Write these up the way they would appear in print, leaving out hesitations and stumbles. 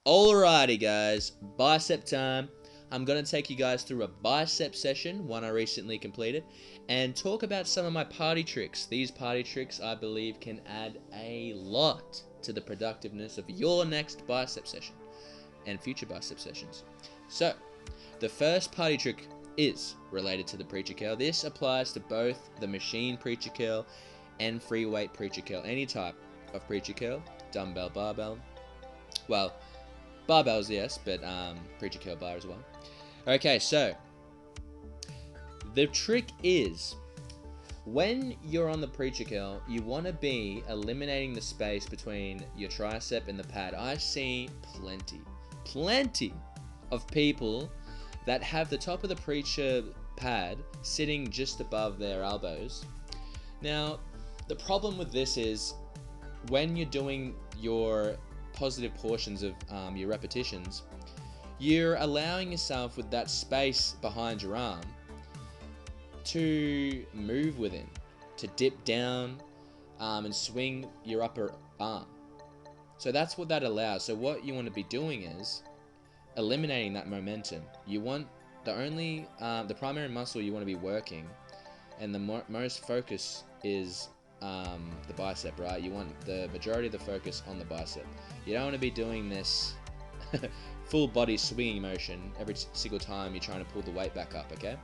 Alrighty guys, bicep time. I'm going to take you guys through a bicep session, one I recently completed, and talk about some of my party tricks. These party tricks I believe can add a lot to the productiveness of your next bicep session and future bicep sessions. So, the first party trick is related to the preacher curl. This applies to both the machine preacher curl and free weight preacher curl. Any type of preacher curl, dumbbell, barbell. Well, barbells, yes, but preacher curl bar as well. Okay, so the trick is when you're on the preacher curl, you want to be eliminating the space between your tricep and the pad. I see plenty of people that have the top of the preacher pad sitting just above their elbows. Now, the problem with this is when you're doing your positive portions of your repetitions, you're allowing yourself with that space behind your arm to move within, to dip down and swing your upper arm. So that's what that allows. So what you want to be doing is eliminating that momentum. You want the primary muscle you want to be working, and the most focus is the bicep, right? You want the majority of the focus on the bicep. You don't want to be doing this full body swinging motion every single time you're trying to pull the weight back up, okay?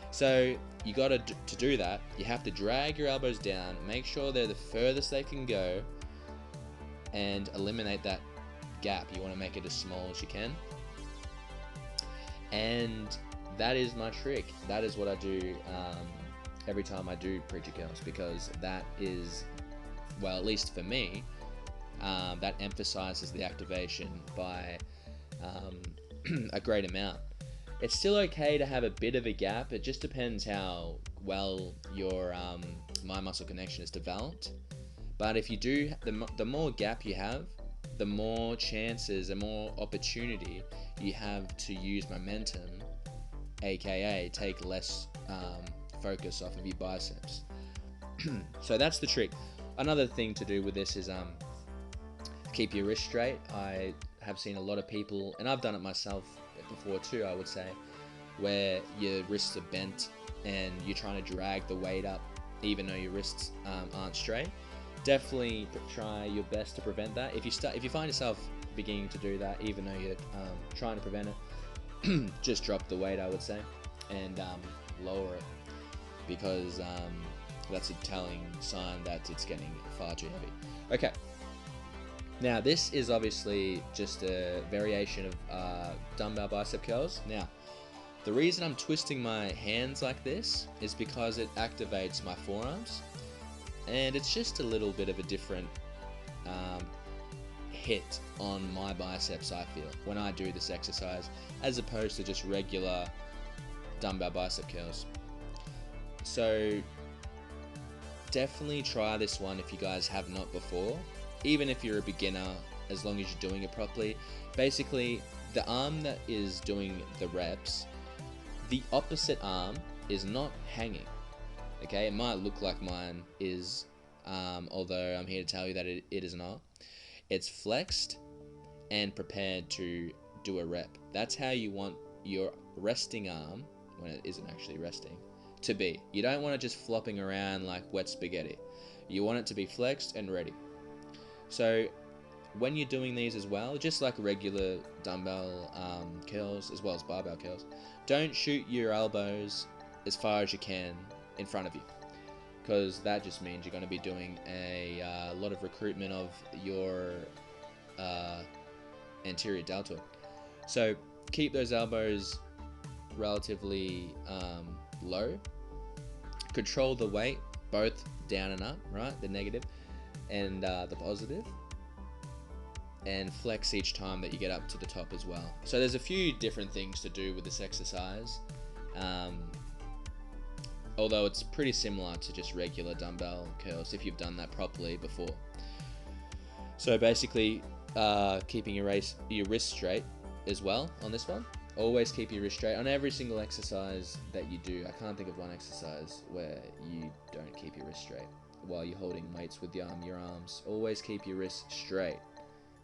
So you got to do that, you have to drag your elbows down, make sure they're the furthest they can go, and eliminate that gap. You want to make it as small as you can. And that is my trick. That is what I do every time I do preacher curls, because that is, well, at least for me, that emphasizes the activation by a great amount. It's still okay to have a bit of a gap. It just depends how well your mind muscle connection is developed. But if you do, the more gap you have, the more chances and more opportunity you have to use momentum, aka take less focus off of your biceps. So that's the trick. Another thing to do with this is keep your wrist straight. I have seen a lot of people, and I've done it myself before too, I would say, where your wrists are bent and you're trying to drag the weight up even though your wrists aren't straight. Definitely try your best to prevent that. If you find yourself beginning to do that even though you're trying to prevent it, just drop the weight, I would say, and lower it, because that's a telling sign that it's getting far too heavy. Okay, now this is obviously just a variation of dumbbell bicep curls. Now, the reason I'm twisting my hands like this is because it activates my forearms, and it's just a little bit of a different hit on my biceps, I feel, when I do this exercise, as opposed to just regular dumbbell bicep curls. So definitely try this one if you guys have not before, even if you're a beginner, as long as you're doing it properly. Basically, the arm that is doing the reps, the opposite arm is not hanging. Okay, it might look like mine is, although I'm here to tell you that it is not. It's flexed and prepared to do a rep. That's how you want your resting arm, when it isn't actually resting, to be. You don't want it just flopping around like wet spaghetti. You want it to be flexed and ready. So when you're doing these as well, just like regular dumbbell curls as well as barbell curls, don't shoot your elbows as far as you can in front of you, because that just means you're going to be doing a lot of recruitment of your anterior deltoid. So keep those elbows relatively low. Control the weight, both down and up, right? The negative and the positive. And flex each time that you get up to the top as well. So there's a few different things to do with this exercise, although it's pretty similar to just regular dumbbell curls if you've done that properly before. So basically, keeping your wrist straight as well on this one. Always keep your wrist straight on every single exercise that you do. I can't think of one exercise where you don't keep your wrist straight while you're holding weights with your arms. Always keep your wrist straight.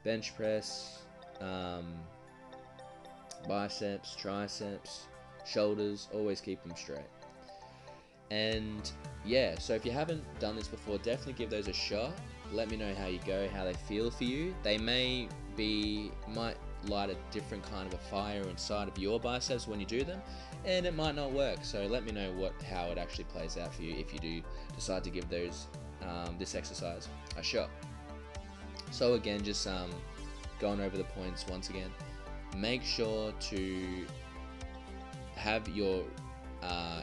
Bench press, biceps, triceps, shoulders, always keep them straight. And yeah, so if you haven't done this before, definitely give those a shot. Let me know how you go, how they feel for you. They might light a different kind of a fire inside of your biceps when you do them, and it might not work. So let me know how it actually plays out for you if you do decide to give those this exercise a shot. So again, just going over the points once again. Make sure to have your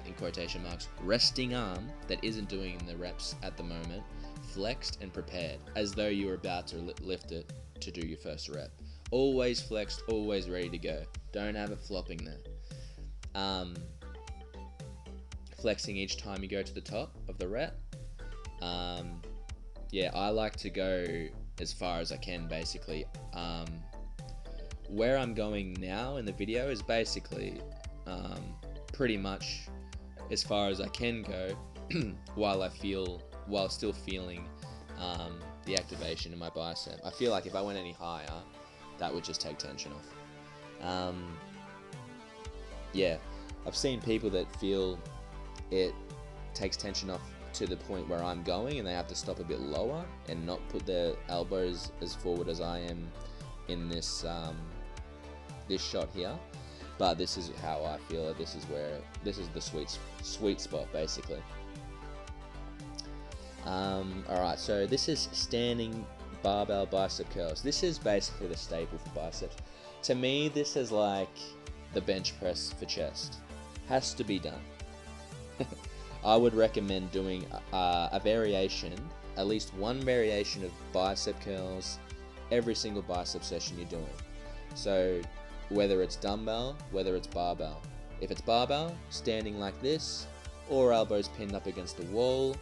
in quotation marks resting arm that isn't doing the reps at the moment flexed and prepared, as though you were about to lift it to do your first rep. Always flexed, always ready to go. Don't have it flopping there. Flexing each time you go to the top of the rep. Yeah, I like to go as far as I can, basically. Where I'm going now in the video is basically pretty much as far as I can go while still feeling the activation in my bicep. I feel like if I went any higher, that would just take tension off. Yeah, I've seen people that feel it takes tension off to the point where I'm going, and they have to stop a bit lower and not put their elbows as forward as I am in this this shot here. But this is how I feel it. This is the sweet spot, basically. Alright, so this is standing barbell bicep curls. This is basically the staple for biceps. To me, this is like the bench press for chest. Has to be done. I would recommend doing a variation, at least one variation of bicep curls every single bicep session you're doing. So whether it's dumbbell, whether it's barbell. If it's barbell, standing like this, or elbows pinned up against the wall,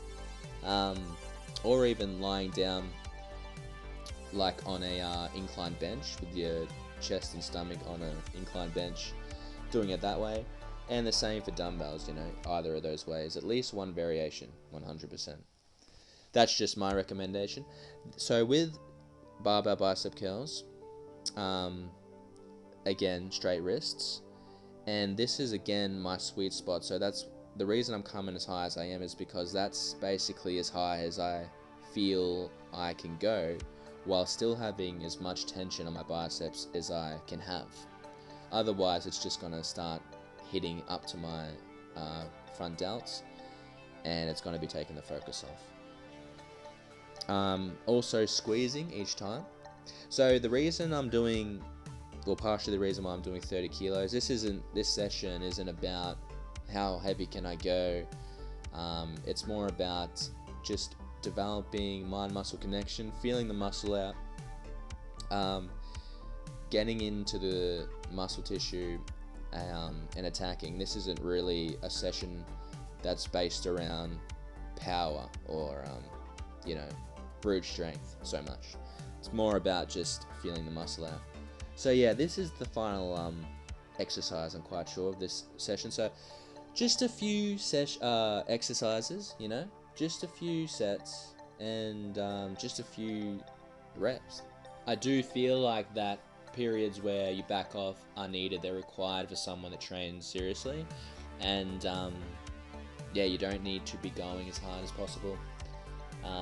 or even lying down like on a inclined bench with your chest and stomach on an inclined bench, doing it that way. And the same for dumbbells, you know, either of those ways, at least one variation, 100%. That's just my recommendation. So with barbell bicep curls, again, straight wrists, and this is again my sweet spot. So that's the reason I'm coming as high as I am, is because that's basically as high as I feel I can go while still having as much tension on my biceps as I can have. Otherwise, it's just gonna start hitting up to my front delts, and it's going to be taking the focus off. Also squeezing each time. So the reason I'm doing, well, partially the reason why I'm doing 30 kilos, this session isn't about how heavy can I go. It's more about just developing mind-muscle connection, feeling the muscle out, getting into the muscle tissue, and attacking. This isn't really a session that's based around power or you know, brute strength so much. It's more about just feeling the muscle out. So yeah, this is the final exercise, I'm quite sure, of this session. So just a few exercises, you know, just a few sets, and just a few reps. I do feel like that periods where you back off are needed. They're required for someone that trains seriously, and yeah, you don't need to be going as hard as possible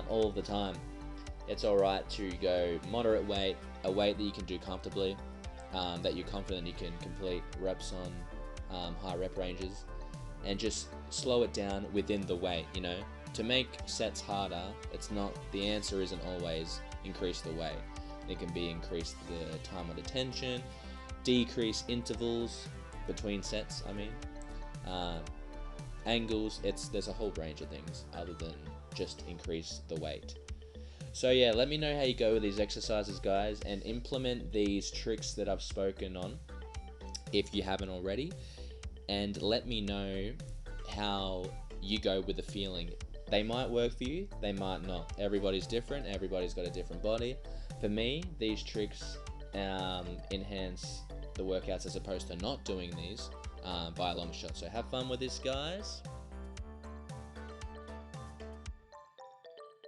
all of the time. It's alright to go moderate weight, a weight that you can do comfortably, that you're confident you can complete reps on high rep ranges, and just slow it down within the weight. You know, to make sets harder, the answer isn't always increase the weight. It can be increase the time under tension, decrease intervals between sets, angles. There's a whole range of things other than just increase the weight. So yeah, let me know how you go with these exercises, guys, and implement these tricks that I've spoken on if you haven't already, and let me know how you go with the feeling. They might work for you, they might not. Everybody's different, everybody's got a different body. For me, these tricks enhance the workouts as opposed to not doing these by a long shot. So have fun with this, guys.